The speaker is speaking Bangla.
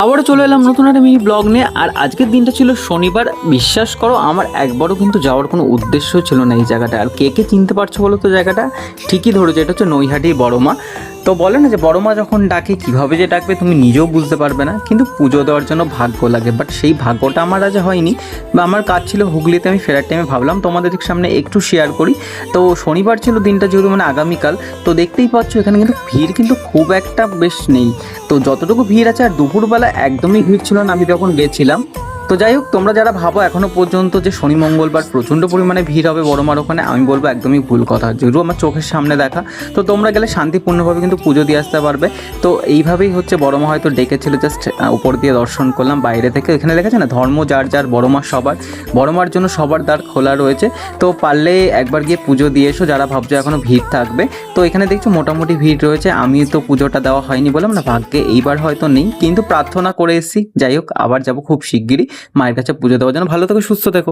আবারও চলে এলাম নতুন একটা মিনি ব্লগ নিয়ে। আর আজকের দিনটা ছিল শনিবার। বিশ্বাস করো আমার একবারও কিন্তু যাওয়ার কোনো উদ্দেশ্য ছিল না এই জায়গাটা। আর কে কে চিনতে পারছো বলো তো জায়গাটা? ঠিকই ধরেছো, এটা হচ্ছে নৈহাটি বড়মা। তো বলে না যে বড়মা যখন ডাকে কীভাবে যে ডাকবে তুমি নিজেও বুঝতে পারবে না, কিন্তু পুজো দেওয়ার জন্য ভাগ্য লাগে। বাট সেই ভাগ্যটা আমার আজ হয়নি, বা আমার কাজ ছিল হুগলিতে। আমি ফেরার টাইমে ভাবলাম তোমাদের সামনে একটু শেয়ার করি। তো শনিবার ছিল দিনটা, যেহেতু মানে আগামীকাল। তো দেখতেই পাচ্ছ এখানে কিন্তু ভিড় কিন্তু খুব একটা বেশ নেই। তো যতটুকু ভিড় আছে, আর দুপুরবেলা একদমই ভিড় ছিল না আমি যখন গেছিলাম। তো যাই হোক, তোমরা যারা ভাবো এখনো পর্যন্ত যে শনি মঙ্গলবার প্রচণ্ড পরিমাণে ভিড় হবে বড়মার ওখানে, আমি বলবো একদমই ভুল কথা। যেহেতু আমার চোখের সামনে দেখা, তো তোমরা গেলে শান্তিপূর্ণভাবে কিন্তু পুজো দিয়ে আসতে পারবে। তো এইভাবেই হচ্ছে বড়মা হয়তো ডেকেছিল, জাস্ট উপর দিয়ে দর্শন করলাম বাইরে থেকে। এখানে লেখা আছে না, ধর্ম যার যার, বড়মা সবার। বড়মার জন্য সবার দ্বার খোলা রয়েছে। তো পারলে একবার গিয়ে পুজো দিয়ে এসো যারা ভাবছো এখনো ভিড় থাকবে। তো এখানে দেখছো মোটামুটি ভিড় রয়েছে। আমি তো পুজোটা দেওয়া হয়নি, বললাম না ভাগ্যে এইবার হয়তো নেই, কিন্তু প্রার্থনা করে এসেছি। যাই হোক, আবার যাবো খুব শিগগিরই মায়ের কাছে পুজো দেওয়ার জন্য। ভালো থেকো, সুস্থ থেকো।